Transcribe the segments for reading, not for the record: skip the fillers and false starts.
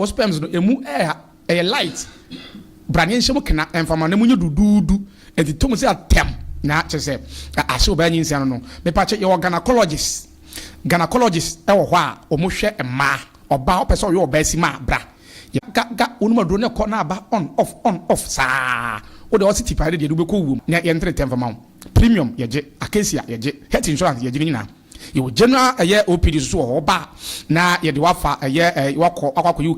sperms no emu light brane nhyem kena emfama na munye dududu enti to mu se atem na chese ahye oba nyin nsia no me pa che ye gynecologist ewo ho a omohwe emma oba opese oyo oba sima bra ga onuma do ne ko na aba on off saa o de osity pare de do be ko wum na ye entre temfama premium yeje acacia yeje health insurance yeje nyina you general OPD so oba na ye de wafa wakọ you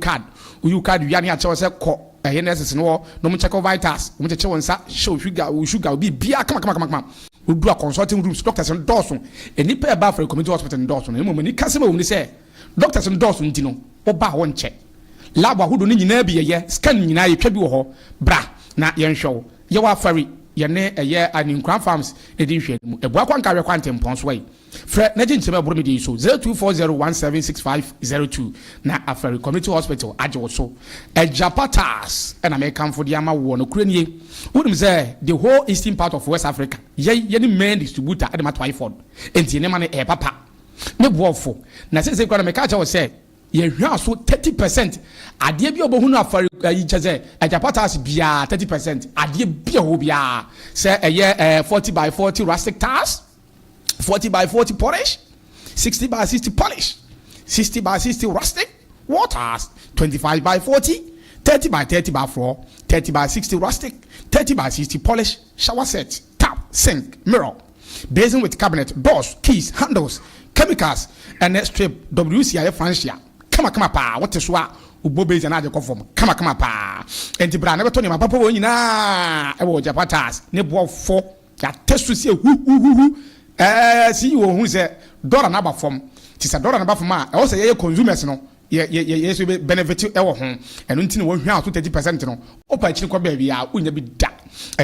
card wi ani a chewo se kọ nurses no mo check vitals mo check wonsa show sugar bi bia kama odu a consulting rooms doctors and doctors enipa e ba for community hospital and doctors no mo ni kasema wo ni se doctors and doctors ntino oba ho nche lab ahodo ni nyina bi ye scan nyina ye twa bi wo ho bra na ye nhwew ye wa fari ye ne Aninkran farms edin hwe mu ebu akwa nkawe kwa ntempon so yi fre na je ntema buru mi di so 0240176502 na afari community hospital ajo so ejapatas na me kamfo di ama wo no kure nie wodum say the whole eastern part of West Africa ye ni main distributor at Twyford enti ne ma ne papa ne buofo na se kwa na me ka cha wo say ye hwa so 30% ade bi obohunu afari yi cheze ejapatas bia 30% ade bia ho bia say 40x40 rustic tires 40x40 polish, 60x60 polish, 60x60 rustic, waters, 25x40, 30x30x4, 30x60 rustic, 30x60 polish, shower set, tap, sink, mirror, basin with cabinet, doors, keys, handles, chemicals, and strip WCIF Francia. Come pa, what is what? Ubo base and other conform. Come pa. And the brand never told him my papa when I was Japatas, nebo 4, that test to see who. See you who say dollar number from tis a dollar number from ma also ye consumers no ye so benefit e wo ho eno ntini wo hwa 30% no opa chi kwa ba bia unya bi da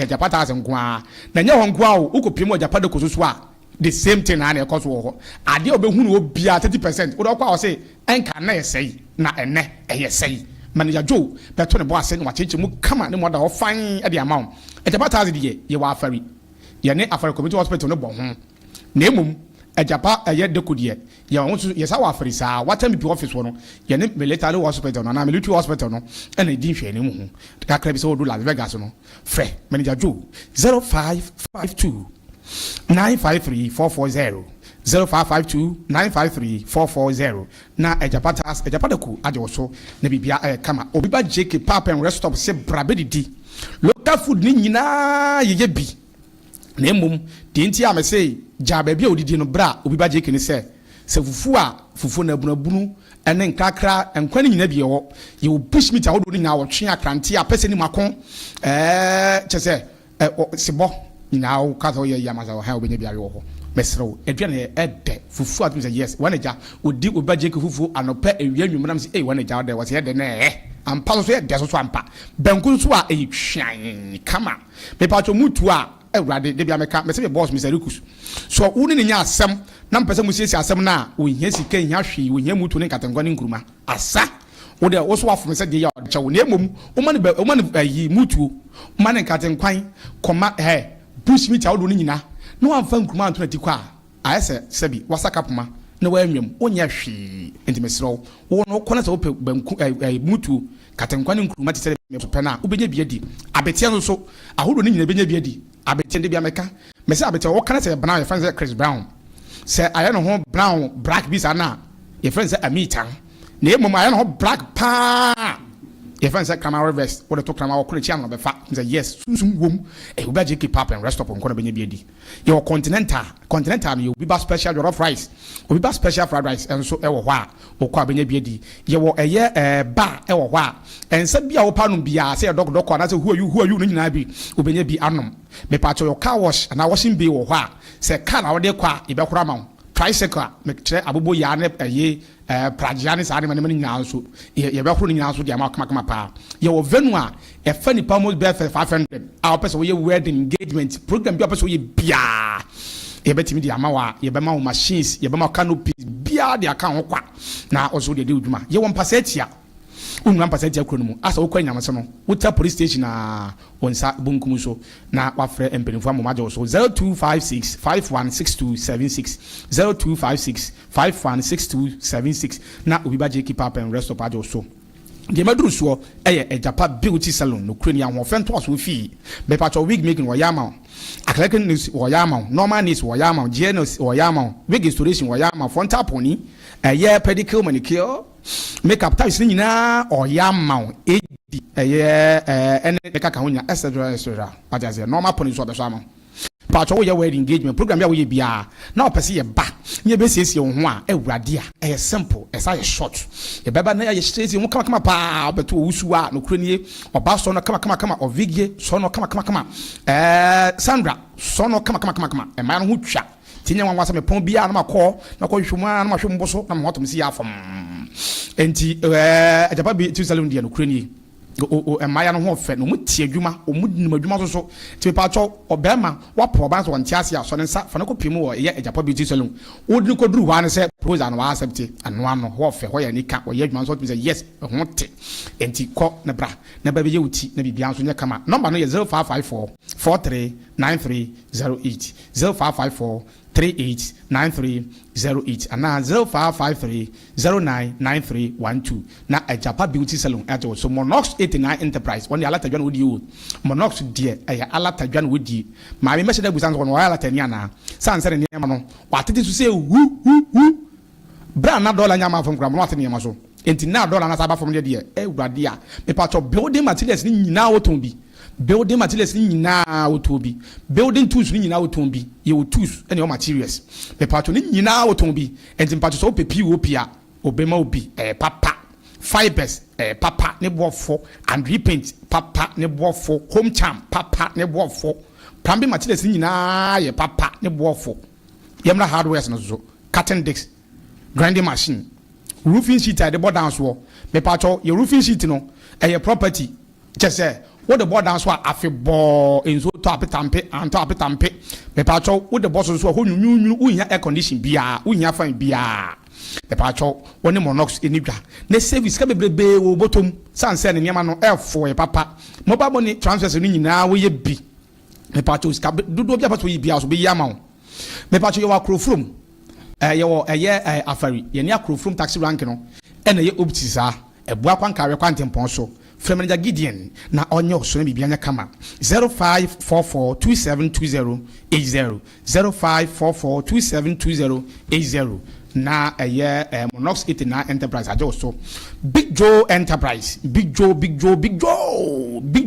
Japata asenko a na nya ho nko a ukopiem Japata ko so a the same thing na e ko so ho ade obehunu obia 30% wo do kwa o say enka na yesei na ene yesei manager Joe beto ne bo ase no wacheche mu kama ne mo da ho fan e de amount Japata az de ye wa afari ye ne afari community hospital no bo ho na emum Ajapa dekudie ya won so yesa wa afrisa wata mp office wo no ye ne military hospital no na military hospital no ena di hwe ne mu hu kakra bi so do Las Vegas no frɛ manager Joe 0552 953 440 0552 953 440 na Ajapata ku ajo so na bibia kama obi ba JK Pap and Rest Stop se brabedi local food ni nyina ye bi na emum de nti am say jaba bia odidi no bra obi ba je kini se fufu na bunabunu ene nkakra enkwani nyina bi wo ye bush meat awodo ni nya wo twe akrante a pese ni makon chese sebo nyina wo ka so ye yamaza wo ha obenya bia wo ho mesro eduane ede fufu atum say yes waneja odi obi ba je ke fufu anopa ewia nwumram say waneja de was ye de na ampa so ye de so ampa bankun so a twan kama me pa cho mutu a Ewrade de bia meka me se boss Mr. Rikus so woni ne nya asem na mpese mu siesie asem na wo hia sika hia hwe wo hia mutu ne katangwa ne nkuruma asa wo de wo so afo se de ya cha wo ne emom wo mane yi mutu mane katankwan koma bush meat awodo ne nyina na wamfa nkuruma anto na tikwa ayese sebi wasaka poma na wa anwam onya hwe enti mesro wo no kona se wo pe banku mutu katankwan ne nkuruma ti se me pe na ubenya biadi abetia no so ahodo ne nyina benya biadi abete de bia meka me say abete wo kana say brown your friend say Chris Brown say aye no ho brown black bi sa na your friend say Amita na emom aye no ho black pa your friend say Camaro vest what to Camaro ko chi am no be fa say yes sunsum wom we ba JK Pap and Rest Stop on ko na benya bi adi your continental you be ba special your rice we ba special fried rice and so e wo ho a wo ko benya bi adi ye wo ba e wo ho a en sa bia wo pa no bia say dok na say who are you no nyina bi wo benya bi anom me patcho your car wash and washing bay wo ho a say car na wo de kwa e be kora ma tricycle me kire abobo ya ne pragiane sa ne mane nyina so ye be koro nyina so de ma kama pa ye wo venu a e fa ni pa mo be 500 a person we wedding engagement program bi person we bia ye betimi de amawa ye be ma machines ye be ma canopies bia de aka ho kwa na oso de udwuma ye wo mpasa atia unwa mpasa atia kro no mu asa wo kwa nyamase no wuta police station na wonsa bunkum so na wafre empenifo amomaje so 0256 516276 0256 516276 na obi ba JK Pap and Rest Stop ajo so the madru so a Japa beauty salon, no cranium or friend was with fee. Be patch of wig making Wayama. A collection is Wayama, Norman is Wayama, Janus Wayama, wig installation Wayama, Fonta pony, a year pedicure manicure, makeup types nina or Yamma, a year and the Cacahunia, etc. But as a normal pony so the summer. Patch all your wedding engagement program we be now per se ba ye be se se ho a awurade a simple as I short ye beba na ye straight you come pa beto wusu a no kranie oba so no come ovigie so no come Sandra so no come e man ho twa tinya wan wasa me pon bia na makọ na kọ hwuma na mahwe mboso na motom si afom enti ajaba bi tu salon dia no kranie o emaya no ho fe no mutie adwuma o mudinum adwuma so ti pa cho obema wapo ba so ntiase a so ne nsa fa na kopim wo ye Ejapa beauty salon o dinu koduru wa ne se proposal no wa accept ano ho fe ho ya nika o ye adwuma so say yes ho te enti ko ne bra na ba be ye uti na bibia so nya kama number no ye 0554 439308 0554 389308 and now 0553 099312 na Ejapa beauty salon ajo so Monox 89 enterprise when the alata dwan wodi o Monox die aya alata dwan wodi ma me message da busan so no alata ni ana sanse ne ma no watete so say hu bra na dollar nyama from kra mo watete ne ma so enti na dollar na saba from de ewurade a me pa cho building materials ni nyina woton bi building materials ni nyina wotobi building tools ni nyina wotobi ye wo tools ene o materials me patcho ni nyina wotobi enti patcho so pepi wo pia obema obi papa fibers papa ne boafo and repaint papa ne boafo home charm papa ne boafo plumbing materials ni nyina ye papa ne boafo yemra hardware no so cutting discs grinding machine roofing sheet de board down so me patcho ye roofing sheet no property just say what the board dance wa afebo enzo to apetampe anto apetampe me pacho what the boss so ho nyunyu unya air condition bia unya fan bia me pacho woni Monox enidwa na service ka bebrebe wo botom sanse ne nyama no F4 papa mobile money transfers ni nyina wo ye bi me pacho ska dodo bia pato yi bia so be yama me pacho ye wa krofrom ye wo afari ye ne akrofrom taxi rank no e na ye optisa ebua kwankare kwantempon so Fremanja Gideon na onyo so na bibia kama 0544272080 0544272080 na Monox 89 enterprise ajo so Big Joe enterprise Big Joe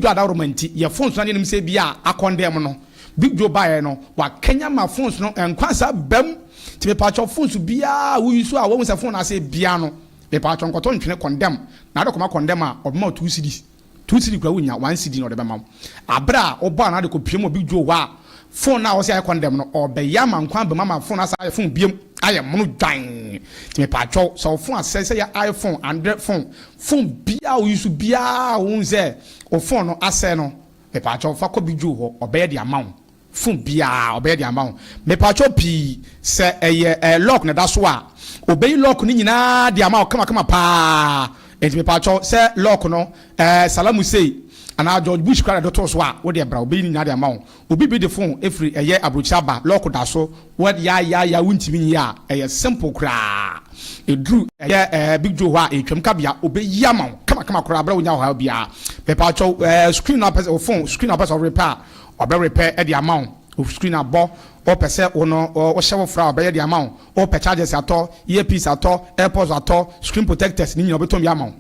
adoromenti ye phones na nim se bia akondem no Big Joe buy no wa Kenya ma phones no enkwansa bam ti me patcho phones bia wo yusu a wo se phone na se bia no me patcho nkoto ntwene condemn na de koma condemn a obema 2 cedis kwa wunya 1 cedi no de bema abra oba na de ko piem Big Joe wa phone na wo se condemn no obeya man kwan be mama phone asa phone biem aye mono dwan ti me patcho so phone asese ya iPhone Android phone bia wo yusu bia wo nze o phone no ase no me patcho fa ko Big Joe ho obeya de amount phone bia obeya de amount me patcho pi se lock na da so a obey lock ni nyina de amount kama pa enti me patcho se lock no Salamu say ana George Bush kwara doctor so a wo de bra obey ni nyina de amount obi be the phone every abrochaba lock da so what ya wuntimi ni ya simple kra edru Big Joe wa etwam kabia obey amount kama kra bra wonya ho bia me patcho screen up or phone screen up or repair obe repair the amount of screen abo o pese ono o shewo fra obe the amount o pe charges ato earpiece ato airpods ato screen protectors ni nyina obetom ya amount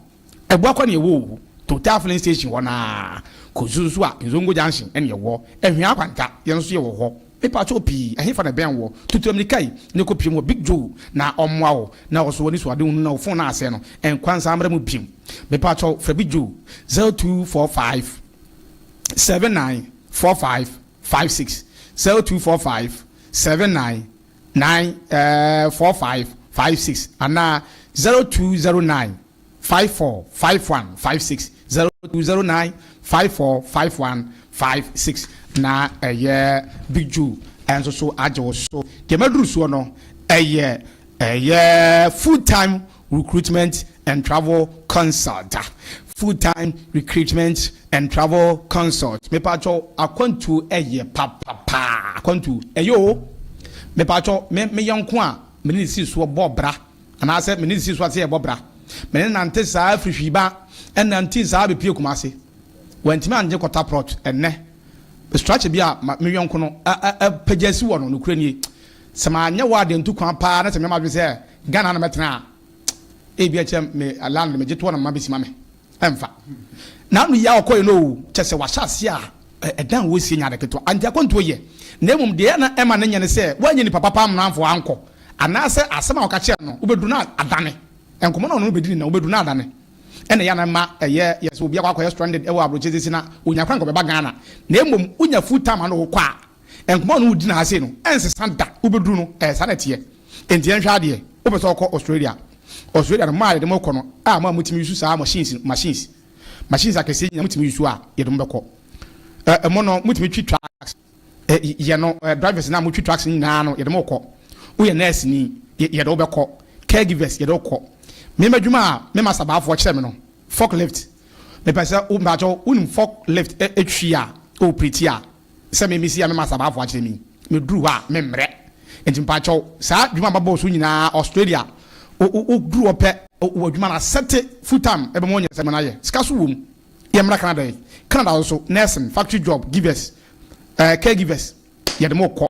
egbo akwa na ewo total filling station wona kozuzu a nzongo junction ene yewo ehwe akwanta ye nso ye wo ho pepa chopi ehefa na ben wo tutum ni kai ne ko piem wo Big Joe na omwa wo na wo so woni so ade unu na phone na ase no enkwansa amra mu piem pepa cho fra Big Joe 0245 794556 0245 794556 and 0209 545156 0209 545156 na Big Joe and so ajo so the medru so no full-time recruitment and travel consult full-time recruitment and travel consult me pacho akwantu papa akwantu me pacho me yonko a me ni si so bobra ana se me ni si so ase bobra me nante sa afrihwiba and until Sabi Pio Kumasi. When Timan Jekota Prot and ne, the structure be a million kono, a pages one on Ukraine. Samanya ward in two compa, that's a member of there, Ghana Metna. ABHM may alarm me, just one of my business, mammy. Emfa. Now we are going to know, just a washasia, a damn we sing at the and they're going to ye. Name Diana Emma Nyan say, when you papa ran for uncle. And I say, as some of Cachano, Ube do not adane. And come on, Ube do not done. And the Yanama, a year, yes, will be a stranded ever abroaches in a Unyakranko Bagana. Name Unya full time and qua. And come on, who didn't have seen, and Santa, Ube Bruno, a sanity. And the Enshadi, Ube Australia. Australia, the Mali, the Mocono, multimusa machines. Machines I can see, multimusua, Yedumbako. A mono, multimetry tracks. Drivers now multi tracks in Nano, Yedmoko. We are nursing, Yedobako, caregivers, Yedoko. Mema Juma, Mema Sabah for Seminole, forklift. The person Umbajo, forklift Etria, O Pritia. Semi Missia Mema Sabah watching me. Me drew a membre. And Jimpacho, Sa Juma Babos Wina, Australia. O grew up o Jumana set full time every morning seminary. Scassum, Yamra Canada. Canada also, nursing, factory job, givers, caregivers, Yedmoko.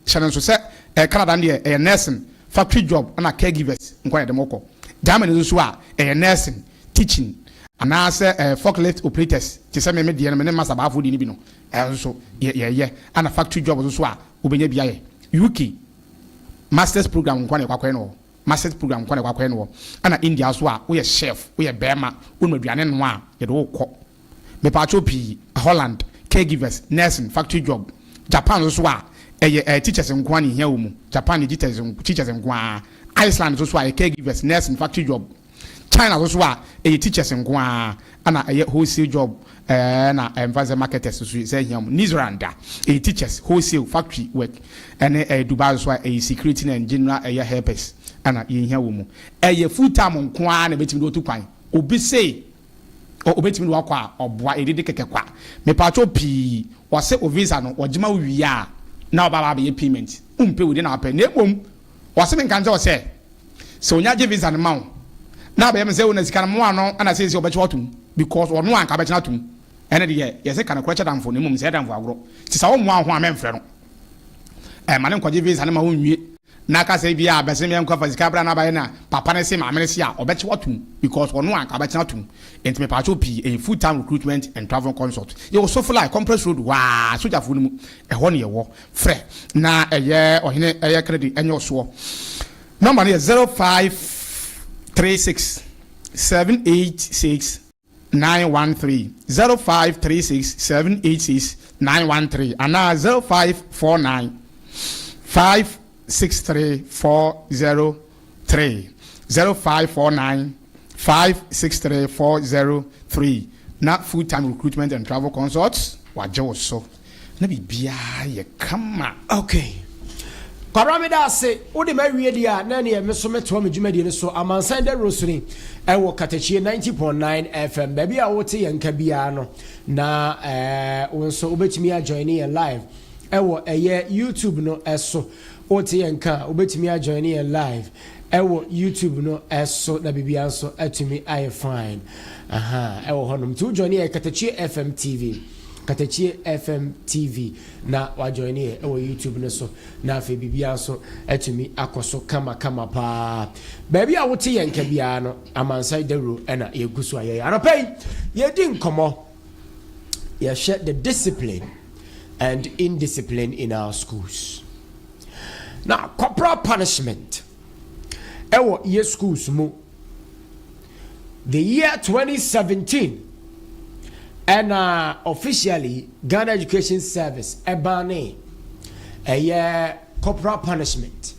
Shannon so said, Canada, a nursing, factory job, and a caregivers, inquired the Moko. Diamond is also a nursing, teaching, and answer forklift operators. To some media and master about food in Ibino. Also, and a factory job also, Ubenya Bia, UK, Masters program, Quano, Masters program, Quano, and India as well. We are chef, we are Burma, Unmedian one, the old cock. Mepacho P, Holland, caregivers, nursing, factory job, Japan also, a teachers in Kwani here, Japan teachers in Kwan. Iceland also a caregivers, nursing, factory job. China also a teachers in Kwan and a wholesale job and a marketers to say him. Nizranda a teachers, wholesale factory work and a Dubai also a security and general a helpers and a in here woman. A full time on Kwan a bit to go to Kwan. Obi say or obey me walk or boy a dedicate. Me patrol P or set of visa or Jima we are now Baba payment. Pay within our pen. Was something can just say. So now give us an amount. Now be say when can more no and I say so betu because or no an ka betu tum. And the yes can question am for nimum say am for agro. Ti sa wo mo ho amemfre no. Mane ko give us an ma wo nwie. Na ka say bia be se me enko fa sika bra na ba na papa ne say ma me say a obetu tum because or no an ka betu tum. Enti me pacho P a full time recruitment and travel consult. You so full like compress road wa soja fu mu e ho ne ye wo frɛ na eye ohene eye credit enyo so. Number is 0536 786 913 0536 786 913 and now 0549 563 403 0549 563 403 not full time recruitment and travel consults wajo so na bibia ye kama okay. Paramida say, Odi Maria dia, Nani, and Miss Metom, Jumedi, so Amansan Dawuro, I will Katakyie 90.9 FM, baby, I will tea and Cabiano. Na, also obey me a joining live. I will a year YouTube no as so, Oti and Ka, obey me a joining live. I will YouTube no as so, that be also to me, I find. I will honor to join a Katakyie FM TV. Katakyie FM TV na wa join here o YouTube no so na fe bibia so etumi akoso kama pa baby a wote yenka bia no Amansan Dawuro na yeguso aye anopai ye di nkomo ye share the discipline and indiscipline in our schools. Now corporal punishment ewo ye schools mu the year 2017 and officially Ghana Education Service ebane a corporal punishment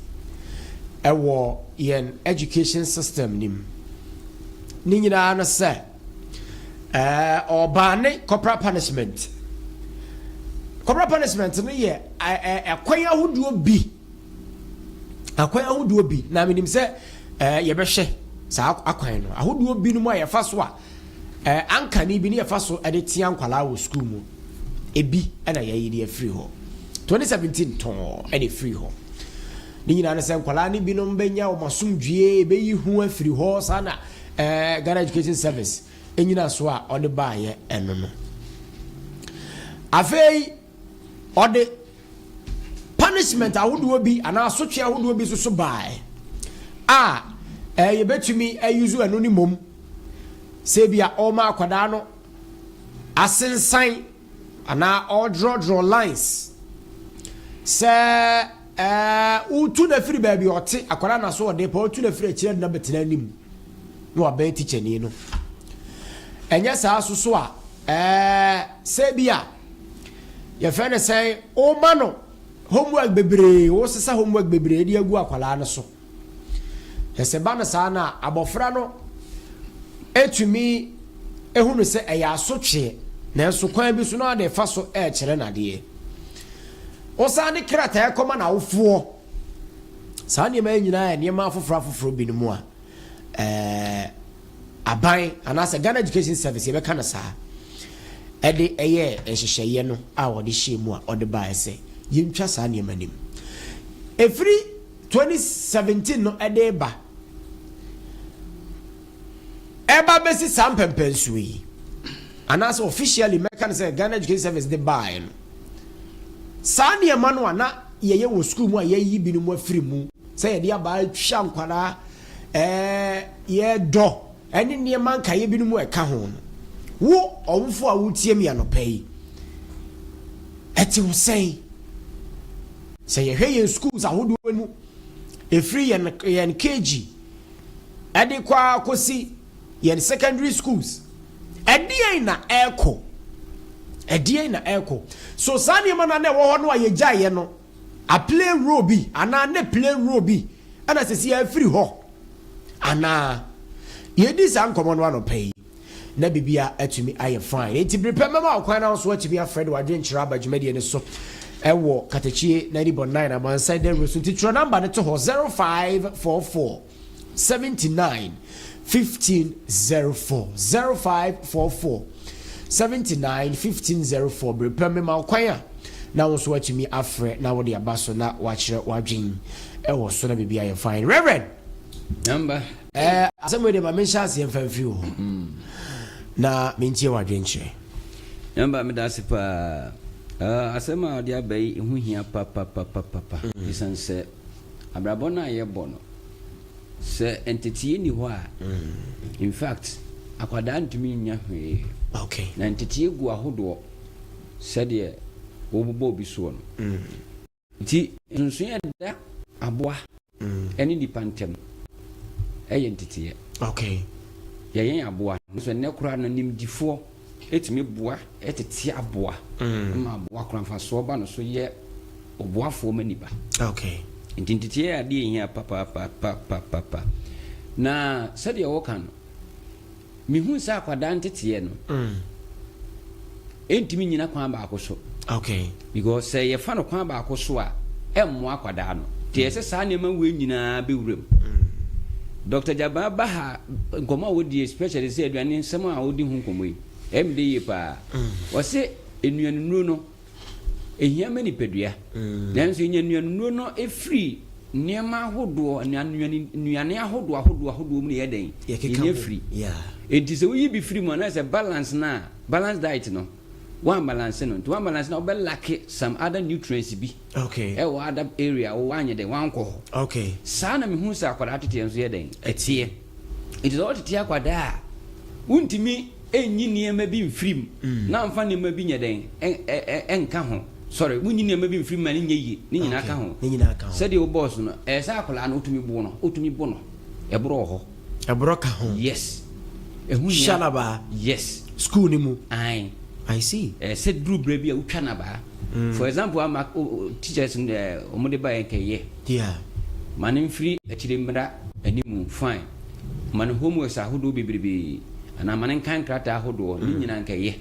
ewo yen education system nim ni nyina na say obane corporal punishment no ye akwan ahoduo bi na menim say ye behwe sa akwan no ahoduo bi no mo ye fa so a anka ni bi ni efa so ede tia nkwala wo school mu ebi na ye de free ho 2017 ton ede free ho ni nyina na se nkwala ni bi no mbenya o masumdue be yi hu afiri ho sa na Ghana Education Service enyina so a ɔde baaye eno no afei ɔde punishment ahodoɔ bi ana asotwe ahodoɔ bi so baaye a yebetumi ayuzu eno ni mom se bia ɔma akwada no asensan ana all draw lines se utu na free baby ɔte akwada na so ɔde pa utu na free akira na betena nim no aban teacher ni no enye saa so a se bia ye fe ne say o ma no homework bebre wo sesa homework bebre di agu akwala no so ese ba na saa na abofra no etumi ehunu se eya asotwe na enso kwan bi so na de fa so kire na de osa ne krata ekoma na wofuo saa ne ma nyina ne ma afoforo bi no mu a aban anase Ghana Education Service ye be kana saa ede eye ehyehyeye no a wode hye mu a ode ba ese yentwa saa ne manim efri 2017 no ede ba eba besi sam pempensui anase officially me kana say Ghana Education Service de buy no saa ne ma no ana ye wo school mu a ye yi bi no mu afri mu say ye de aba twa nkwara ye do eni ne man kaye bi no mu eka ho no wo owufo a wotie mi anopai eti wo say ye hwe schools ahodo mu efri yen KG edi kwa kosi yen secondary schools edi na eko so sani man na wo ho no ayeja ye no a play role bi ana ne play role bi ana sesi efri ho ana yedi san komo no anopai na bibia atumi aye fine enti prepare mama okwan na so atumi afred wadwen kyira abadwumadi ne so ewo Katakyie 90.9 Amansan Dawuro so titro number ne to 0544 79 1504 0544 79 1504 prepare mama okwan na so atumi afred na wo de abaso na wakyire wadwen ewo so na bibia aye fine reverend number asemo de ma mention ase mfamfiri ho na mentie wadwenche number me da se pa asema de abai hu hia papa isanse abrabona ye bono se entity ni ho a in fact akwada ntumi nya hwe okay na entity egu ahodo se de obubo bi so no ti nso ye da aboa eni dipantem entity okay yen aboa so ne kura na nimdifo etimi boa etete aboa ma aboa kura fa so ba no so ye oboafo maniba okay entity ya de yen papa na sade wo kan mi hu sa kwada ntete no entimi nyina kwan ba akoso okay because say ye fa no kwan ba akoso a emmo akwada no te ese sa ne ma we nyina be wuram Dr. Jababa ha nkoma wodi especially say aduane nsem a wodi hu nkomoi MD pa o se enuanunu no ehia mani pedua nanso enuanunu no efri niema ahodo nuane ahodo mu ne yeden ye free it is we be free man as a balance diet no one balance no to one balance no be lack some other nutrients bi okay e wa other area o wanye de wan ko okay sa na me hu sa akwada atete enso yeden etie it is all tete akwada untimi enyi niema bi mfrim na mfa niema bi nyeden enka ho sorry munyi niema bi mfrim ma ne nyeyi ne nyina ka ho said your boss no sa akwala na otumi bo no ebro ho ebro ka ho yes ehu shalaba yes school ni mu I see. Said group baby utwana ba. For example, I'm teachers in the omodeba enke yeah. Man free achire mra animu fine. Man homework ahodo bebrebe. Ana man kan krata ahodo ni nyina enke ye.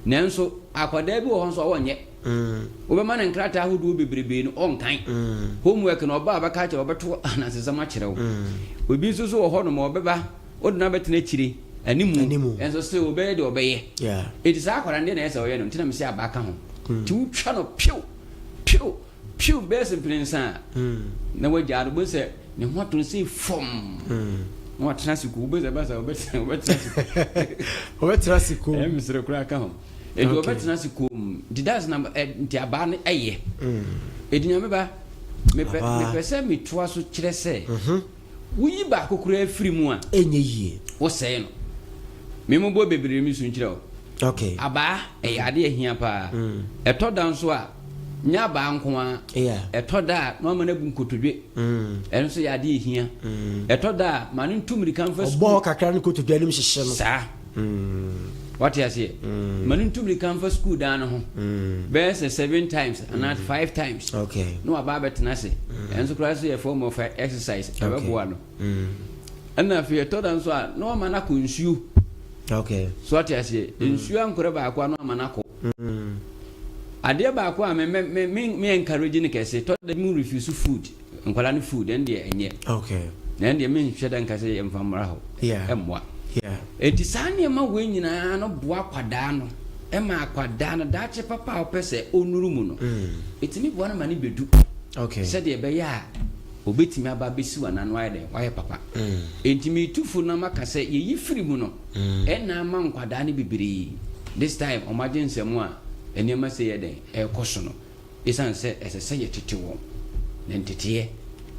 Nanso akwada bi wo nso wonye. Obe man krata ahodo bebrebe no onkan. Homework no oba abaka che obeto anasesama kire wo. Obi so wo ho no mo obeba oduna betena chire animu enso se obey de obey yeah it is akwara ndi na ese oye no ntina me se abaka ho ti utwa no piu base prince na wagya do se ne hoto se fom no transiku obeza basa transiku misre kura ka ho edu transiku the das na nti aba ne eye edu Nyameba me pese me toa so kire se wuyi ba kokura afiri mu a enye yie wo sei no me mo bo bebre mi sun kire o okay aba ade ahia pa eto dan so a nya ba nko a eto da no ma na bu nkotodwe enso ya ade ahia eto da ma no ntumri kan fa school obo kakra ne kotodwe nim hyehye no sa what you say ma no ntumri kan fa school da no ho be say 7 times and not 5 times okay no aba betena se enso kra so a form of exercise e be boa no ana fi eto da nso a no ma na ko nsuo okay so what you say nsuo ankore ba akwa no ma na ko ade ba akwa me encourage ni kese to the me refuse food nkwala ni food and dey enye okay na dey me hweda nkase emfamra ho emwa enti sane ma we nyina no boa kwada no ema kwada no dache papa opese onuru mu no etimi boa na mani bedu okay said e be ya obetimi aba besi wana no ayde waye papa enti me tufu na makase ye yifiri mu no ena ma nkwada ne bibiri this time emergency mu a enema se yeden e koso no isan se esese ye tete wo na ntete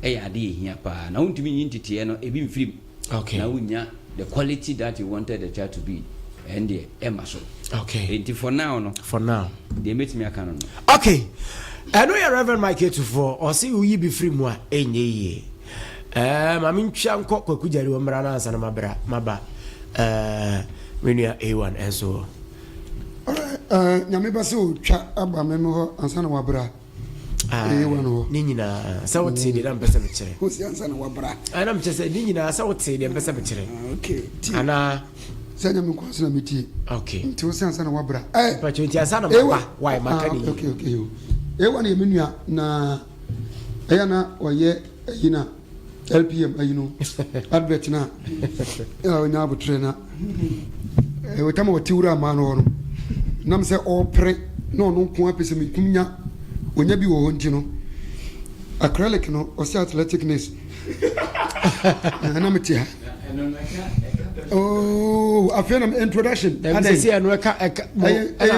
e ya de ehia pa na untimi nyi ntete no ebi mfirim okay na unya the quality that you wanted the child to be and the emaso okay and for now they make me account no okay I know your Reverend Mike Etufo or see you be free mo enye ye mami ntwa nko kwakujari wo mra na ansa na maba menua A1 enso Nyameba se o twa aba memo ho ansa na wabra A1 ho ni nyina sa wote de na mpesa me kire ho si ansa na wabra ana mchese ni nyina sa wote de mpesa me kire okay ana sanya me kwase na meti okay nti ho si ansa na wabra pa chonti ansa na maba why makani okay A1 ye menua na eya na oye yina LPM ayino advert na nya abutre na wetama watiwura ma no nam se opre no nko apese me kumnya onya bi wo honti no acrylic no o athleticness na meti ha oh afena introduction ada see no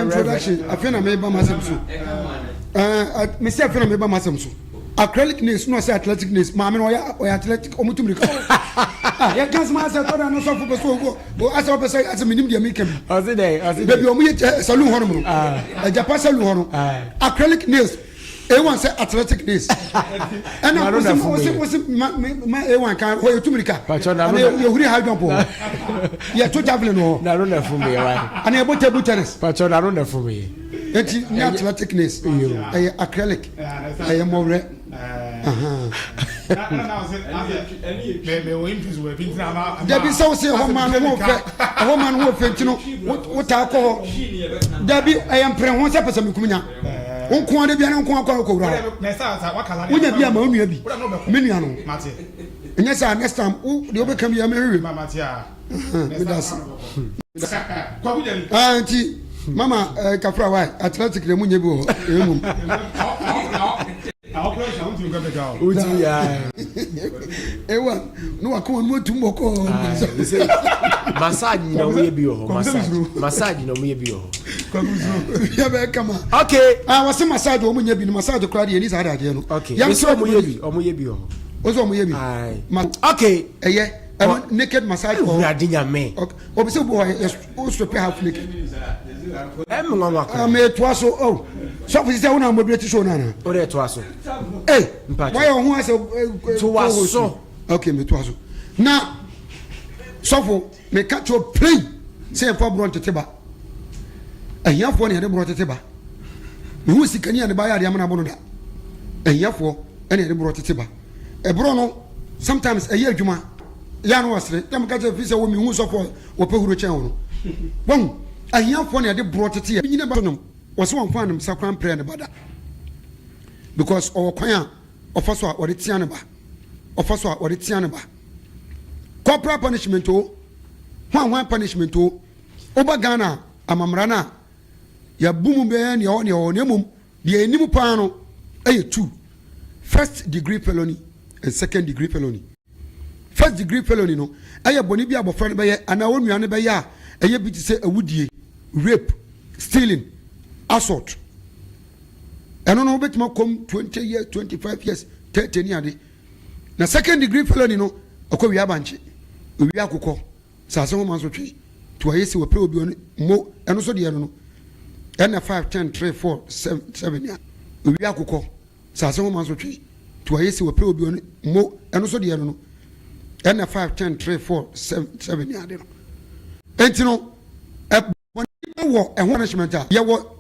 introduction afena me ba masem so me see afena me ba masem so acrylicness no say athleticness ma me no ya athletic omutumri ka ya gas ma say to da no so fo so go o asa o say asa minim dia me kem ase baby o mu ye salon hono mo Japan salon hono acrylic nails A1 say athletic nails and I was my A1 can ho yotumrika and you huri ha jump ya to javelin no na ro na fu me wa and you table tennis pacho na ro na fu me eti athletic nails acrylic more Debbie so say woman who fentino what I call Debbie I am praying once a person kumnya onko de bia na onko akwa ko wura wonya bia ma onua bi menua no nya sa next time de obekam ya mewe mama tia kwa bujali anti mama kafra why athletic le munya bi ho emum uti ya ewa no akon no tumoko massage na we bi ho massage na we bi ho ya be kama okay wase massage o munya bi no massage kra de ni sa da de no ya so mo ye bi ho ozo mo ye bi okay eye naked massage o radinya me o be se bo o so pe half naked ngwa me to so so for say una mo bi ti so na na o re to aso why o hu ase to aso okay me to aso na so for me catch your play say for bron teteba ahiyafo ne bron teteba me hu sikani ane ba ya de amana bono da ahiyafo ene de bron teteba e bron no sometimes ayi adwuma ya no wasre dem catch fi say wo me hu so for wo pe huro chen wo no bon ahiyafo ne de bron tete nyina ba no wose won fan sakran prayer ne bada because our kwan ofaso a ore tia ne ba ofaso a ore tia ne ba corporal punishment o hwan punishment o oba Ghana amamra na ya bumu be ne o ne mum de enimu pa no eye 2 first degree felony and second degree felony first degree felony no eye boni bi abofra no be ye ana wonuane be ye a eye bi ti say awudie rape stealing assault eno no betima kom 20 years 25 years 30 ni ade na second degree felony no akwa wi abanche wi akokọ sase ho manso twi to aye se we pre obi mo eno so de no ena 5 10 3 4 7 ya wi akokọ sase ho manso twi to aye se we pre obi mo eno so de no ena 5 10 3 4 7 ya de no entino wo punishment a ye wo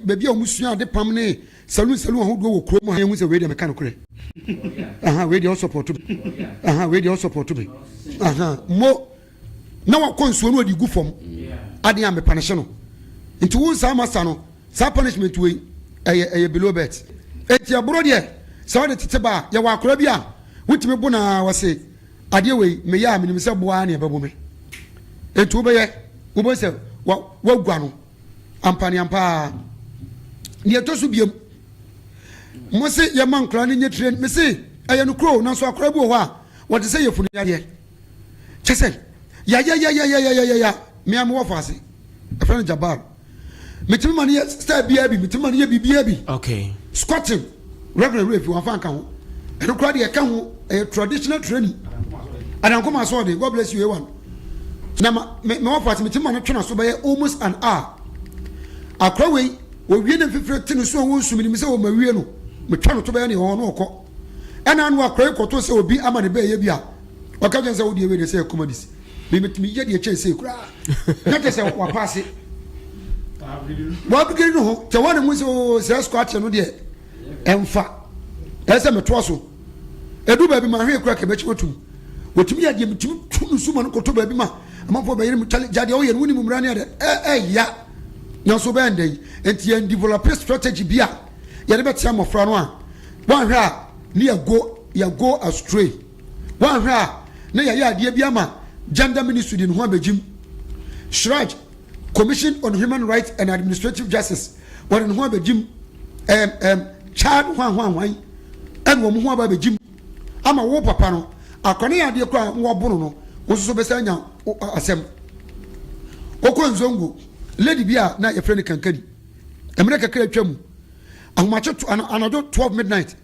baby a musua de pam ne salon ahodo wo krom ha hu se we de meka no kure we de also support we de also support me mo na wa konsuo no odi gu fom ade am punish no nti wo sa masa no sa punishment we below bet enti abro de sa de tete ba ye wa akora bi a wutime bu na wase ade we me ya me nim se boa na ebebo me enti wo be ye wo bo se wa gwa no ampani ampa ni etosu biem mo se ye man kra ni nyetre me se aye no kro na so akra bi wo ha wo de se ye funu ya de chese ya me am wo fase e friend Jabbar metimi man ye star bia bi metimi man ye bibia bi okay squatting regular rave wa fa kan ho e no kra de ka ho traditional training adankoma so de God bless you one na me wo fase metimi man twena so be almost an hour akra we wie na fifire tinu so wo nsumi ni se wo mawie no me twa no to be na ho no okọ ena anu akra ikoto se obi ama ne be ye bia waka gyan se wo de we de se comedies me metimi ye de che se kura na te se wa pass wa bigiri no ho te wa ne mu se squat no de emfa ese me to so edu ba bi ma hwe kura ke be chiwotum wotumi ya de metimi tunu suma no koto ba bi ma amafo ba yire mu challenge jade o ye no ni mu mra ne de ya na so be ndey enti en develop strategy bia ye de betia mofra no a wan hwe a ne ya go astray wan hwe a ne ya ade bia ma gender ministry de no ho abegim Shraj Commission on Human Rights and Administrative Justice wan no ho abegim child hwan en wo mo ho abegim ama wo papa no akone ya de kwa wo bono no wo so be sanya asem okonzongo lady bia na your friend kankani America kra twam ahomache anado 12 midnight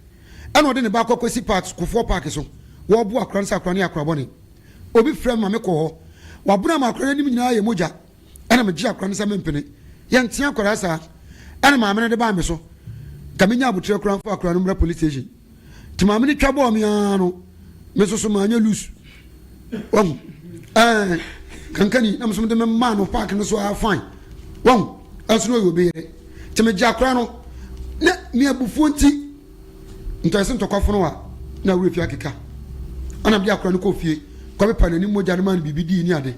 and ode ne ba kokosi parks ko 4 park so wo bo akransa akrane akrabone obi frem ma me ko ho wa buna ma akrane nim nyina ye moja ana me gi akrane sa mempene ye ntia akrasa sa ana ma me de ba me so kamenya abutre akran fa akrane mra police station ti ma me twa bo me ano me so ma anya loose kankani na mso de me ma no park no so fine won aso no yobe te me jakra no na me abufu nti ntose ntokofo no wa na wure fi akeka ana bi akra no ko fie ko be panani moja no man bibidi ni ade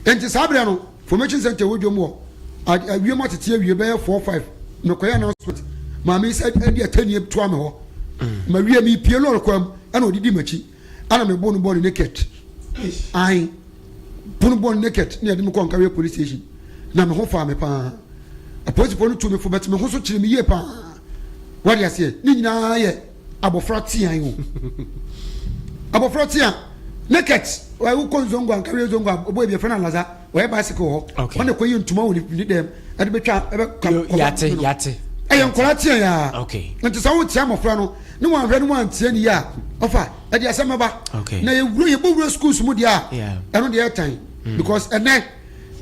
enti sabre no formation center wodwo mo awie mo tete awie be 45 no ko ya na hospital ma me said and atani to am ho ma wie mi pie lor kwam ana odidi machi ana me bonu bonu naked ai bonu bonu naked ni ade me ko nkawe police station na me ho fa me pa a police ponu to me fo bet me ho so kire me ye pa wari ase ni nyina ye abofra tian ho abofra tian naked wa wo konzongo ankawe zongo obo e fena laza wa bicycle ho on ko yi ntuma wo ni dem ade betwa e yate ayen kola tian ya okay nti sa wo tia mofra no ni wan hwe ni wan tie ni ya ofa ade asema ba na ye wuro ye bo schools mu dia eno de time because ene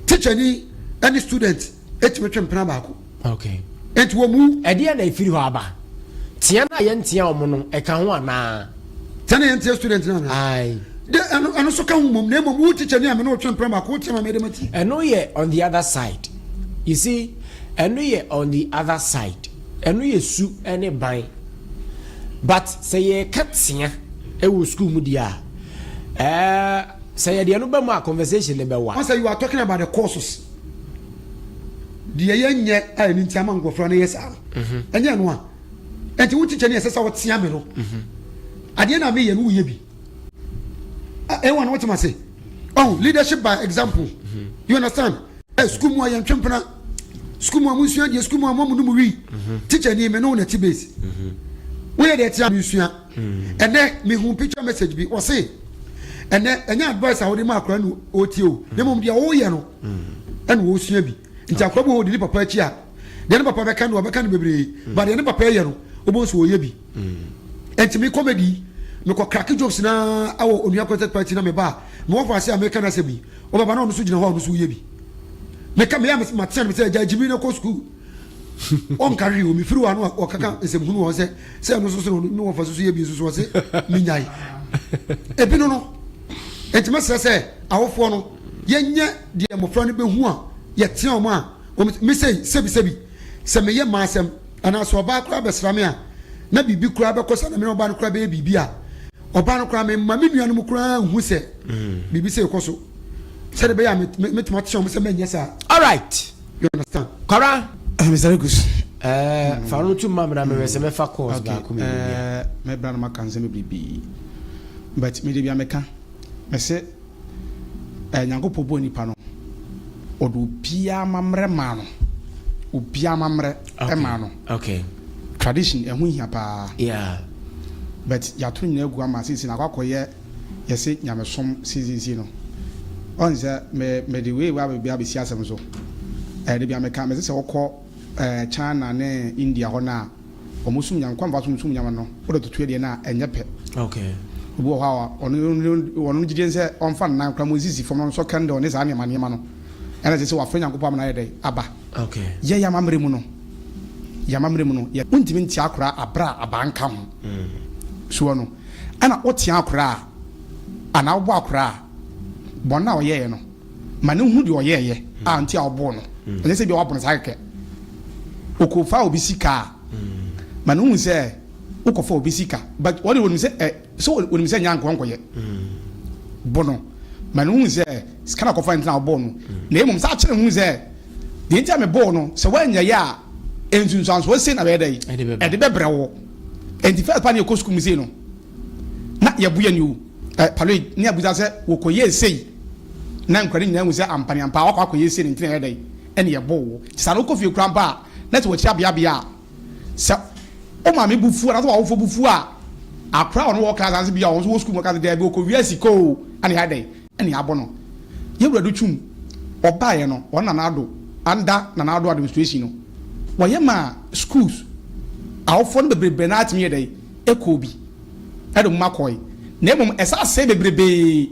teacher ni any student etmetwe mpena ba ko okay enti wo mu ade na ifiri ho aba tia na ye ntia omo no e kan ho ana tia na ye ntia student na ai de eno so kan mum na mum teacher ni ame no twe mpena ba ko tia ma me de mati eno ye on the other side you see eno ye on the other side eno ye su ene ban but say ye katia e wo school mu dia say ye de no ba mu a conversation le be wa say you are talking about the courses de ye nye a ni ntia man gofra na yes a enye no a enti wo teacher ni esesa wo tia me no ade na me ye no ye bi e won what ma say oh leadership by example you understand school mu ayen twempena school mu amusua de school mu amu no mu wi teacher ni me no na ti base we dey tia musua and then me hu picture message bi o say and then advice I would mark run OTO. The moment you are yano and wo sua bi. Nti akwabu ho di papa achi a. De papa be kan wo be kan bebre. But de papa yano obo so ye bi. Enti me comedy me ko crack jokes na awo onua contact party na me ba. Me wo fa se American na se bi. O baba na ono so gina ho ono so ye bi. Me ka me ya me tell me say jimi na ko school. On carry o me free wa no o kaka esem hunu wo se no so no wo fa so ye bi so se me nyai. Ebi no. Enti me se awofo no yenye de mofra no be hu a ye tia o ma me say sebi se me ye masem ana so ba kura be srame a na bibi kura be kosa na me oba no kura be bibi a oba no kura me ma me nua no kura hu se bibi se koso se de be ya me tomato me se me nyesa. All right, you understand Kora Mr. Lucas fa no tu mamra me se me fa course ba ko me bra no makan se me bibi but me de bia meka me se nyangopo bo nipa no odo bia mamre ma no obia mamre e ma no okay tradition ehun hia pa yeah but ya to nyina egu ama sisi na kwakoye yesi nyamesom sisi no on say me the way wa bia be si asem so de bia me ka me se wokọ China ne India ho na omosum nyankwa mfa sum nyama no odo tutu de na enyepe okay obo ha ono gidien se onfa na nkra mo sisi fom no so kande one sa ne ma no ena se wa fa nyankopam na yede aba okay ye yamamre mu no ye untimi ntia akora abra abanka ho so no ana otia akora ana obo akora bona oyeye no ma ne hu de oyeye a ntia obo no ene se bi obo sa keke okofa obi sika ma ne hu se okofa obi sika but what wonu se so wonu se nyanko nkoye bono ma ne hu se skana kofa ntina obo no na emum sa kire hu se de ntia me bo no se wanya ya ensunsan so se na be dai e de bebre wo enti first pan ko school museum no na ye buya ni o palo ni abuza se wo koye sei na nkwari nyina mu se ampani ampa wa koye sei ntina ye dai ene ye bo wo sa no kofi krampa na te wo chia bia sa o ma me bufu na so wo fo bufu a akra no wo class as bia wo so school mo ka de be ko wiasi ko ani ha dai ene abo no ye wuradu twum oba ye no wona na ado anda na ado administration no wayema schools awfo no bebrebe na atimi ye dai ekobi edo makoy na emom esa se bebrebe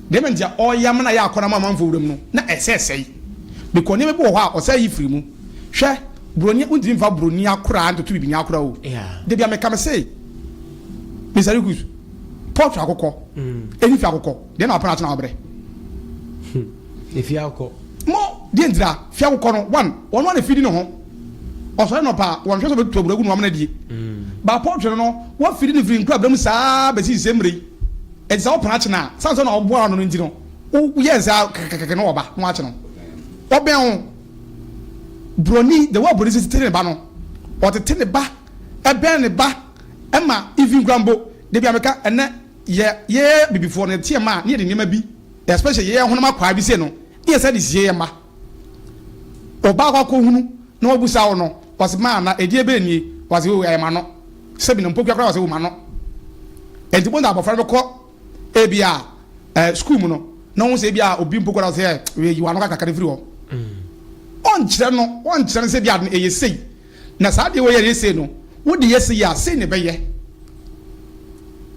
dem ntia oyam na ya akona mama mfo wuram no na esesei because ne be bo ho a osa yi firi mu hwe broni undiri mfa broni akora anto bibi nya akora o de bia me kam say Mr. Lucas port akoko eni fi akoko de na apana na obre efi akoko mo di ndira fi akoko no one ono na fidi no ho oso no pa won hwe so be toburagu no amna die ba port no wo fidi ni firi nkura bram saa be si semre e za opana na sanso na obo ano no ndi no o yes a kekeke no oba no ache no oben ho broni the word broni se tene ba no o te tene ba e ben ne ba e ma even grambo de bia meka ene ye bibifo no tie ma ne de nema bi especially ye honoma kwa bi se no ye se de sie ma oba kwa ko hunu na obusa wo no wase ma na edie be nie wase wo ya ma no se bi no mpokwa kwa wase wo ma no enti bo na abofra be ko e bia school mu no na wo se bia obi mpokwa na se we yi wa no kaka free ho on kire se bia no e yesei na sa de wo ye yesei no wo de yesei ya sei ne be ye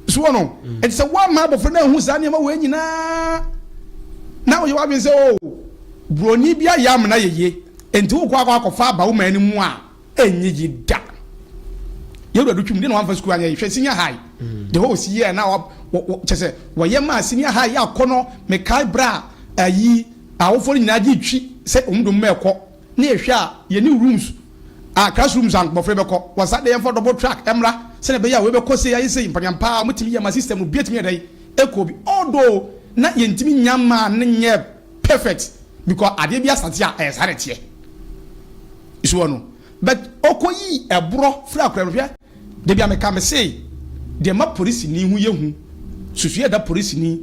so no enti se wa ma abofra na hu sa ne ma wo nyina na wo ye wa bi se o broni bia yam na yeye enti wo kwa akọfa ba wo mani mu a enyi yida ye do twum de na wan fa school anya hwe senior high the whole year na wo chese wo ye ma senior high ya kono me kai bra ayi awofo nyina di twi se omdo mekọ na ehwe a ye ni rooms classrooms and bofre beko wasa de for double track emra se ne be ya we beko se ya se mpanyampa mutimi ya ma system no bietimi dai ekobi odo na ye ntimi nyama ne nye perfect because ade bia sante a esarete iso no but okoyi ebro fra akranhwe de bia me ka me say de ma police ni hu ye hu susu da police ni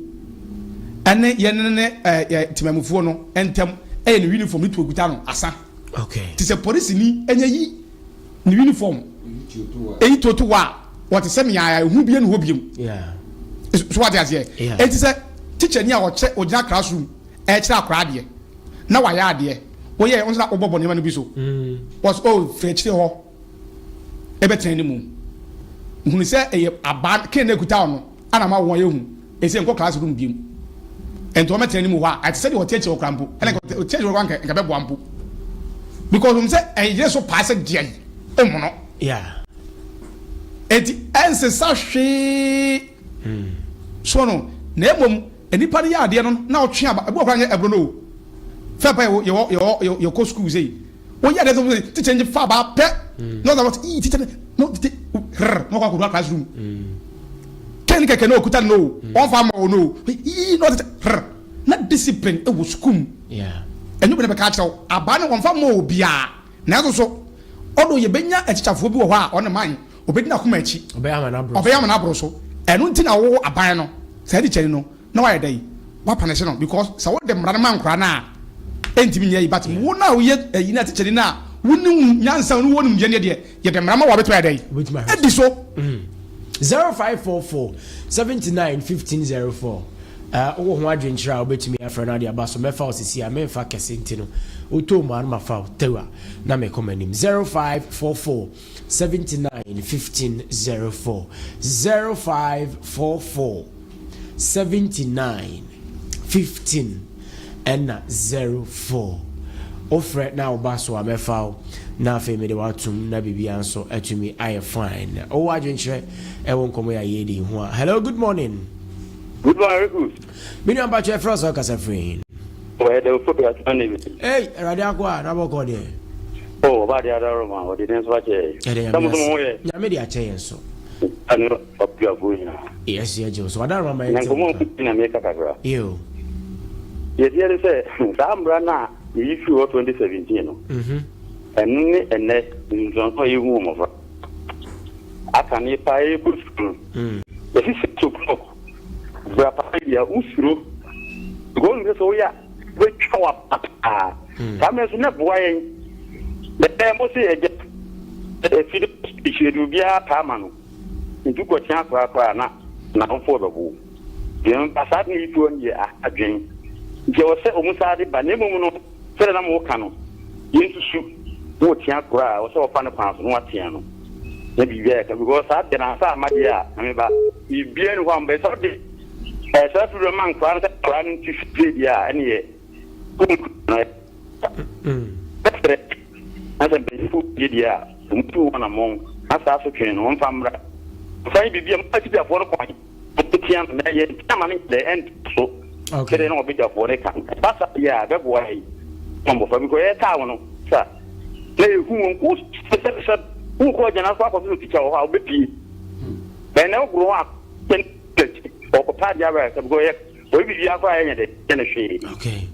ene ye ne timamufuo no entem e ne uniform ni tuoguta no asa okay ti se police ni enye yi ni uniform eyi totu wa what se me ya hu bia no ho biem so what is here it is a teacher near or check or classroom extra crowd na wa ya ade wo ye onza obobo ne ma no bi so was all fetch ho e betan ni mu hunu se e aba ken na kuta no ana ma won ye hu e se nko classroom bi mu ento ma tan ni mu wa I said what teacher o krampo and I teacher o nka be bo ampo because hum se e je so pass dia e mo no yeah enti ense sa hwe so no na emom enipa ne ya ade no na o twe aba e bo kwa nya ebro no Fapa your co school say. Oh yeah, there's a teacher in far back pet. No, that was teacher. No, no one could classroom. Can no kuta no. One farmer no. Not discipline. It was school. Yeah. And you never catch out. A banner one farm more bia. Now so. Although you benya a teacher for on the mind. Obedna kumechi. Obeyaman abroso. And until I wore a banner. Said the channel. No idea. What punishment? Because so what them man crana. Entimi ye but wo na wo ye yina teacher na wonu nyansa no wonu ye ne de ye de mrama wa beto ya dai edi so 0544 79 1504 wo ho adwenchira obetumi afra na de abaso mefa osisi a mefa kesenti no oto ma na mafa tewa na me komanim 0544 79 1504 0544 79 15 and 04 offer now baso amefa na fe me de watum na bibia nso atumi I fine o adwenchire e won komo ya yedi ho hello good morning good me am ba che frost o kasa free o de fo be atane hey radio akwa na boko de oh ba de adaro ma o de den so che tamu mo ye ya me de a che yenso anu opia buina yes ya jo so adaro ma na komo na me kakakra yo yes yes say sambra na issue 2017 no enni enne nzon ko yiwu mo fa akani pa e busku esi to ko bra pa ya usuro go nge so ya we twa pa kama so na boa yen de mo se e fi de bia pa ma no ndu ko tia kwa na ofo bebo yen pasat ni tu onye adwen je wo se omusa de ba ne mo no fere na mo ka no yensusu wo tia kura wo se wo fa ne kwan so no atia no na bi bia ka because sa de na sa amade a na me ba bi bia no kwamba so de sa fu man kwan sa kwan ti fi dia ene ye asa be fu dia mtu wana mon asa so twen no famra sai bi bia ma ti bia fo no kwan tia na ye tama ni the end so okay no be ja fo ne kan pasa ya be boy mambo fa biko e ta wono sa le hu won ku se hu ko jana fa ko so teacher ho be pi be na gro a pen o ko pa ja ba se biko e o bi ya fa enya de na hwe okay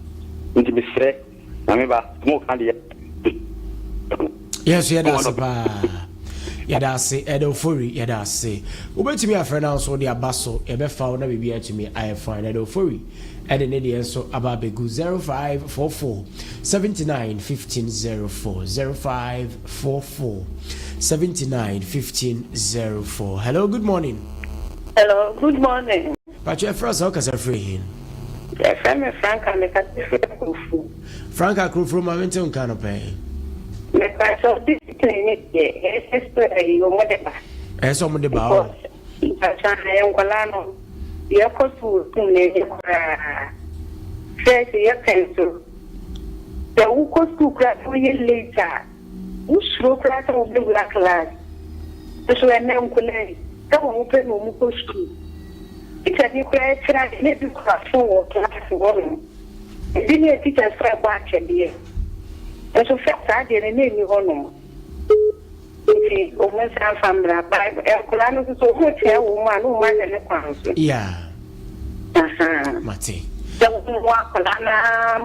nti bi sre na me ba mo kan de yes ya da se ba ya da se edofori ya da se obetimi afre na so de abaso e be fa na bibia timi I find edofori and in the so ababegu 0544 79 1504 0544 79 1504 hello good morning but your first how can I free FM Franca me Krufu Franca Krufu moment on canopy me so this clinic yo modeba eso mo de ba acha en kolano ya kosu ne ya se ya kenso da u kosu kra to ye later u shro kra to be black class so ene nkule da mo pe no mu kosu ita ni kra tra ne bi kra so class wo bi ne teacher fra ba chebie eso fa de ne ni hono si o me sa famra ba e kulano so ko che wo ma no ma ne kwanso yeah aha mate da wa kulana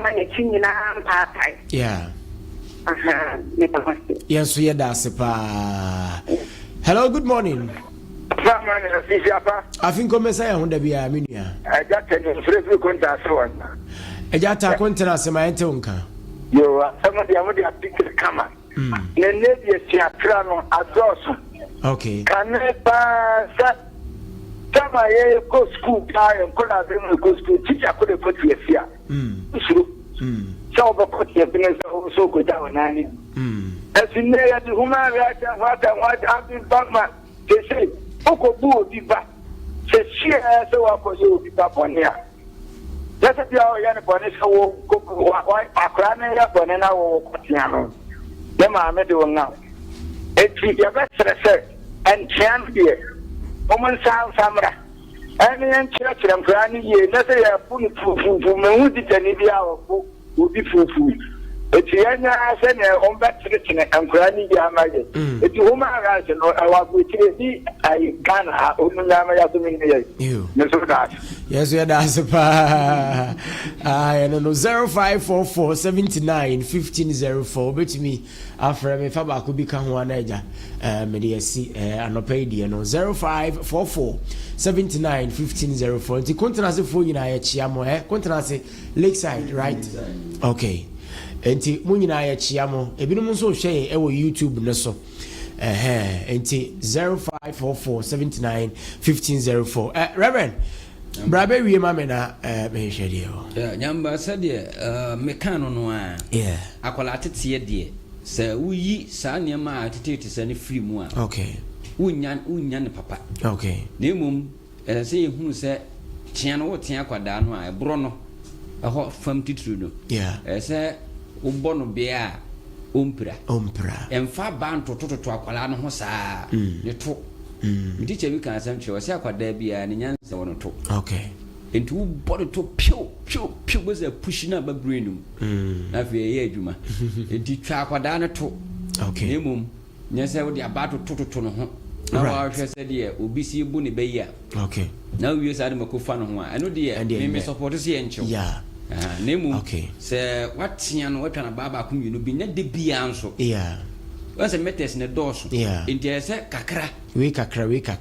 ma ne chinyina pa pai yeah aha ne pa kwasi yes ye da se pa hello good morning I think come say on the bia minua I got a free contact so on ejata kontena se ma ente unka yo somebody amodi apike kama ne nebi esi akra no azoso okay kaneba sa Tama ye go school guy and could have been go school teacher could have put you here. So but put your business also go down as in there the human rights and what I've been back they say Oko Boo be back. Say she has so you be back on here. That's a young bonnet so why I cry up on an hour. Them I met you now. It's your best and champion. Woman sound Samra. And in church and granny, let's say a full food to Moody and India would be full food. It's Yana and on back to the and granny Yamay. It's woman rights and I was with you. I can't have you. Yes, we are that's I don't know 0544 79 1504. Bet me after me Faba could become one edger. Media see anopedia no 0544 79 1504. The continent for you I chiamo, continent lakeside, right? Okay. Enti munyina ya chiamo ebinom nso hwe e wo YouTube ne so enti 0544 79 1504 Reverend Brabe wie ma me na me hwe de nyamba sade mekano no a akola atete de se wuyi sa niam a atete se ne free mu a okay wunya ne papa okay na mum se ehunu se tia no wo tia kwada no a ebro no ho fam titru no se umbono bia ompra emfa banto toto akwala no ho saa ne to ndiche bi kan asem che se akwada bia ne nyanse wono to okay enti body to pio was a push na ba brain na fe ye adwuma enti twa akwada ne to okay nemum nyese wo de abato toto no ho na wa hwe se de obi si bu ne be ya okay na wi se ade makofa no ho a eno de me support se ye ncho nemu se watia no watwa na baba akumyenu bi nya de bia nso wanse metes ne doso enti se kakra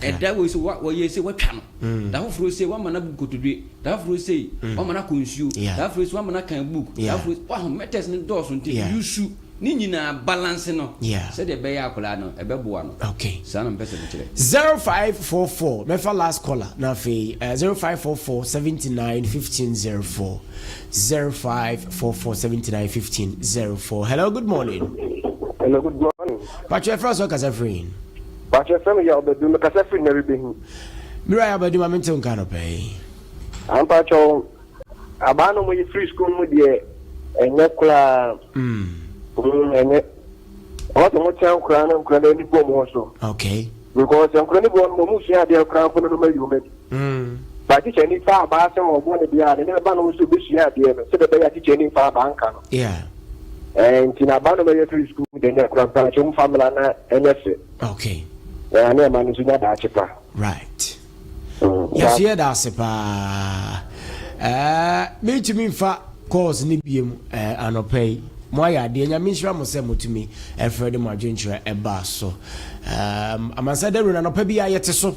eda wo se wo ye se watwa no da hofro se wa mana bukotodwe da hofro se wa mana konsuo da hofro se wa mana kan book da hofro wa metes ne doso enti yusu ni nyina balance no se de be ya akola no ebeboa no okay sana mpese de kire 0544 mefa last caller na fe 0544 79 1504 0544 79 1504 hello good morning Patrick Frost or Casafrin Patrick Frost ya obedu me Casafrin na ribehu Mira ya obedu mamente unkano pay am Patrick abano mo free school mo de enye kula enye what mo chan kula na ni bom ho so okay because am kula ni bom mo musu ya de kula ko no mayu me ba ti cheni fa ba se mo bo ne bia ne ba no so be shia de se de be ya ti cheni fa ba nka no and tina ba no me free school de ne kula pa chum family na enye okay na ma no sunya da chipa right yes yeah da se pa me timi fa course ni biem anopay mo ya de nya minhira mo se motumi efrede mo adwenchira eba so Amansan Dawuro na anopa bia yete so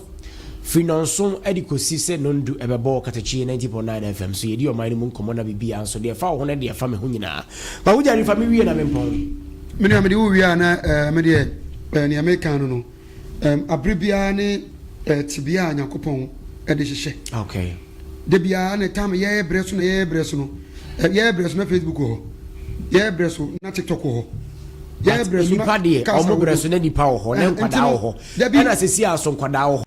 finanson edikosi se nondu ebebo Katakyie 90.9 FM so yedi o man mu nkomo na bibia so de fa wo ne de fa me ho nyina ba wo jari fa me wie na me mpon me ne me de wo wie na me de ni American no abribia ne tibia nyakopon e de hyehe okay de bia ne tam ye breso na ye breso no ye breso na Facebook ho ye breso na TikTok ho ye breso na pade o mo breso na nipa ho na nkwada ho na sesi aso nkwada ho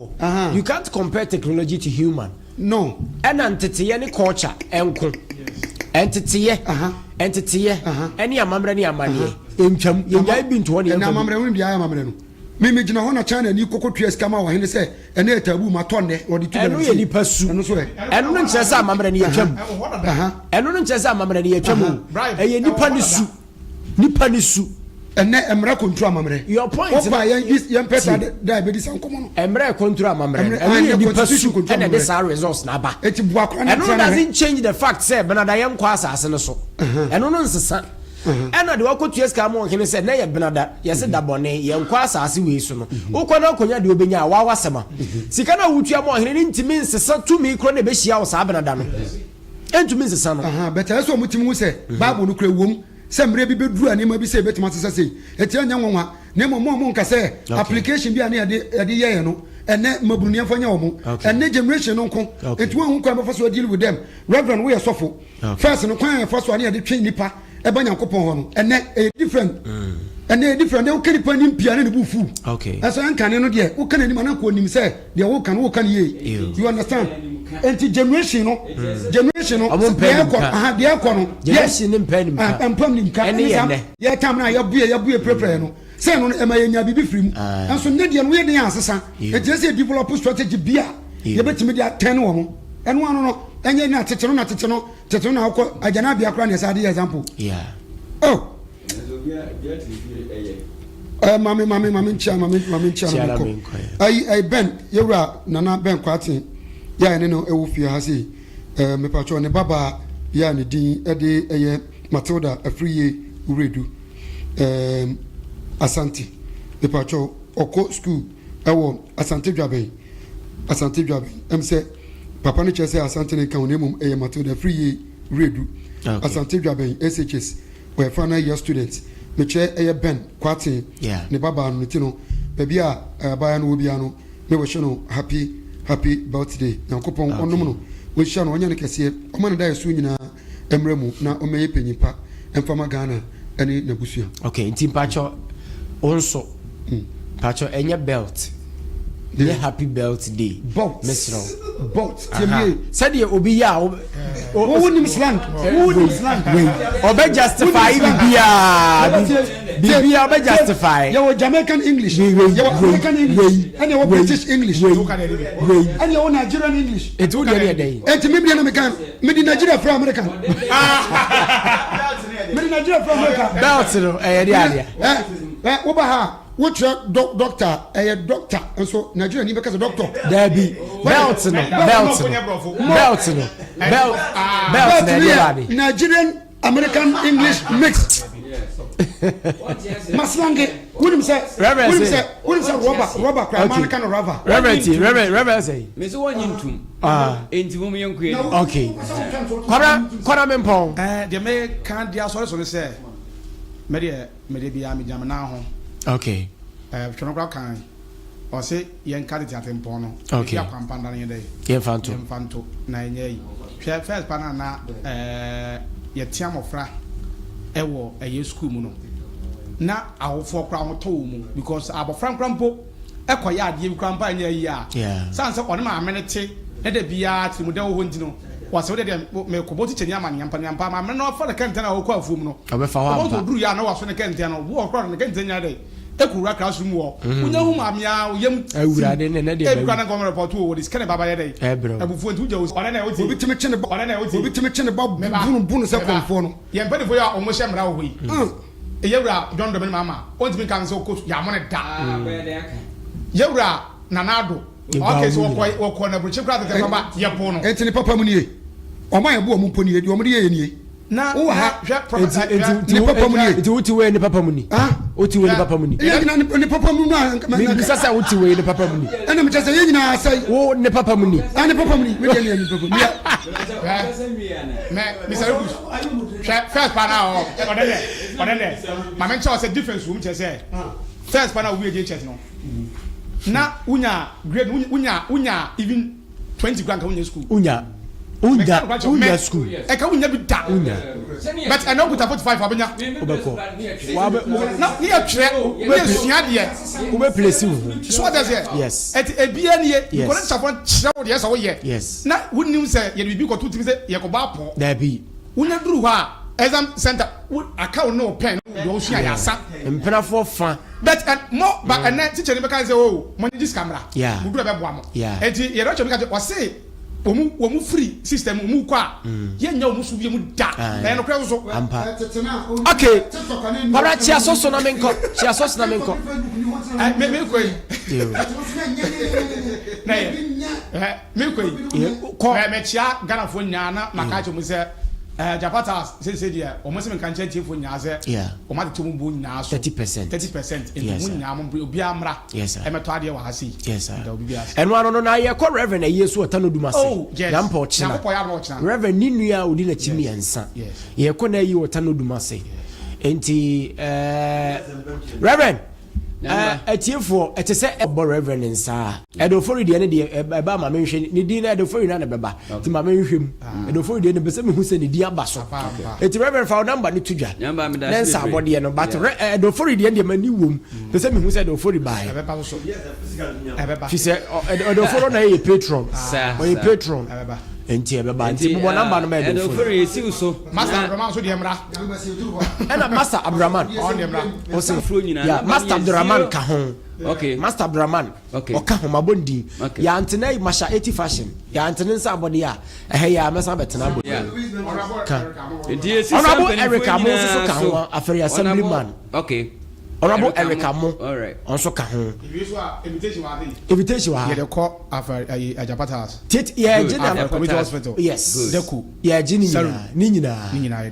you can't compare technology to human no and entity any culture enko entity any amamre ni amane entwam ye nya bi nto ne amamre hu bia amamre no me gina ho na China ni kokotua skama wa hene se ene tabu matonne wodi tu eno ye nipa su eno so eno no nkyesa amamre ni yatwam eno no nkyesa amamre ni yatwam ye nipa ni su ene emra kontro amamre your point na yan pesa diabetes ankomo no emra kontro amamre eno ye nipa su ene this our results na ba eti bua kwa na eno doesn't change the fact say benada yan kwa asase no so eno no nsesa ena de wakotua ska mo hene se na ye benada ye se dabone ye nkwa asase we so no ukona akonya de obenya wa wasema sika na wutua mo hene ntimi nsesa tumi kro na be hia wo sa benada no entumi nsesa no beta so mutimi hu se bible no kra wom se mre bi beduru ani ma bi se betima sesa sei eti anya nwanwa ne mo nka se application bi ani ade ye no ene mabunia fanya omo ene generation no nko etu hu kwa be so deal with them reverend we sofo first no kwan first one e de twen nipa e ba Nyankopon ho no ene different ene different de ukani pa nimpia ne bufu eso ankane no de ukani ni mana ko nim se de wo kan ye you understand enti generation no de ko no yes ni mpanim ka ampam ni ka ye tam na ya bue prepare no say no e ma ye nya bibi frim enso ne de no ye de asesa enti say develop strategy bia ye betimi de atene wo mo eno ano no enye na tete no na akọ agana bia kra na say de example oh mami ncha ai ben yewra nana ben kwate ya ne no ewu fie ha sei me pacho ne baba ya ne din ede eye Matilda Afriye uredu Asante me pacho oko school ewo Asante Dwaben em se papa ne chese Asante ne kan nemum eye Matilda Afriye uredu Asante Dwaben SHS we final year students me che eye ben kwate ne baba no tino baby a baya no obi ano me wo no happy birthday Nyankopon onom no we sha no onya ne kese o man da yesu nyina emremu na o meye penyipa emfama Ghana ene na busua okay nti pacho onso pacho enya belt the happy birthday mesro tiemie said ye obi ya who nim slang obe justify bibia obe justify you Jamaican English you African English and you British English and you Nigerian English it would be day et me bia na me kan me di Nigeria from American belt no dia oba ha what doctor doctor and so Nigeria ni because doctor there be belt Nigerian American English mixed maslange wouldn't say rubber American rubber reverend say me so won yintum enti mo yenku okay kwara mempon de me kan dia so say me de bia me jam na ho okay twonokra kan o se yen ka de atempon no ya kwampanda na yede yen fanto na enye first pana na ye tiamofra ewo eye school mu no na awofo kra ho to mu because abofra krampo ekoya ade krampa anya yi a sanse one ma amenete e da bia timu da wo ndino wase de me ko boti cheni amani yampa ma me no fa de kenta na wo kwa afumu no obefa wa ba duru ya na waso ne kenta no wo okra ne kenta nya de ekura classroom wo unya hu ma mia yem awurade ne de ekura na government report wo dis kene baba ye de abufu ntu je wo one na oti obi timi chene ba bunu se konfo no ye mpede fo ya omo shemra wo yi yewura don do me mama onti mi kan se ko ya mo ne da yewura nanado okay so wo ko na bruche kra de baba ye po no entini papa mu nie o ma ye bu o mu po nie di o mu de ye nie na wo ha ni papa mu nie ti uti we ni papa mu ni uti we ni papa mu ni ni papa mu na mi sasa uti we ni papa mu ni ana mi chese ye nyina sai wo ni papa mu ni ani papa mu ni me de ni papa mu me Mr. Bush first pana odene mama ncha say difference room chese first pana we dey church no na unya grade unya even 20 grand ka unya school unya school e ka unya bi da but I know put 45 abenya obeko na ni atwe we sua de we be place so what does it yes et ebia ne ko na chafon chira de so wo ye yes na wonim say ye bi ko to timi say ye ko ba po there be unya duru ha exam center account no pen do sua ya sa empena for fan but more but and teacher ni be kan say oh money this camera mu duru be boa mo and ye do chome ka o say omu free system omu kwa ye nya omu so bi mu da na no kra so okay para chia so na menko me ko na me chia Ghana fo nya na maka che mu say Japata say dia o mo se menka nche tie fo nya say o ma de to mu bo nya so 30% in mu nya mo obi amra e meto ade wa hasi eno ano no na ye ko reverend Yesu otanoduma say na mpo china reverend ninua odi na chimi yansa ye ko na yi otanoduma say enti reverend etiefo ete se ebo reverend nsa edofori de ne de eba ma menhwe ne din na edofori na beba ti ma menhwem edofori de ne bese me hu se ne di aba so eti reverend fa number ne tudwa nsa abode no but edofori de ne mani wom bese me hu se edofori bai Ebeba so. Ebeba. fi se edoforo na ye patron o patron enti ebeba enti bo number no me edofori esi so Master Abdurrahman so de emra. ena Master Abdurrahman On de emra. o se afro nyina ya Master Abdurrahman ka ho okay Master Abdurrahman okay oka ho mabondi okay. ya antena masha 80 fashion ya antena nsa abode ya ya mesa betena abode honorable Eric Amo so ka ho afere assemblyman okay honorable Eric Amo all right onso ka ho Invitation wa dey. invitation wa Yeah, they call after Ajapata house. tit ya Good. general Community hospital. yes Deku. ya jini Sorry. ni nyina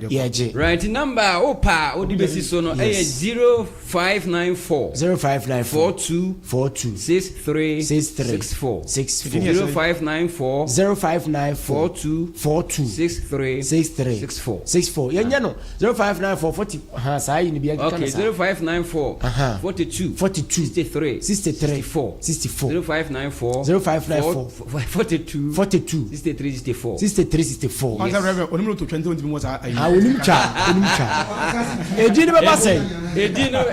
Yeah, ya je right number opa odi besi so no eh 0594 0594 42 63 64 0594 0594 42 64 yenya no 0594 40 saa yi ni bia okay 0594 42 63 64 0594 42 63 64 On the reverend, only to 20 to more. onimcha edi ni baba say edi no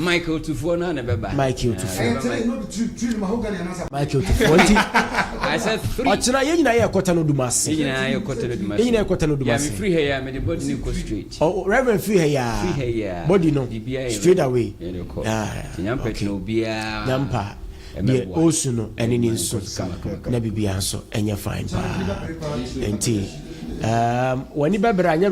Michael Tufo na na beba Michael Tufo nti I said 3 ochina yenya ye kwota no dumase yenya ye kwota no dumase dumase yeah me free here me the body ni go straight oh reverend free here body no straight away nyampa tina obia nyampa de osu no ene ni nso na bibia nso enye fine pa enti wani bebra anya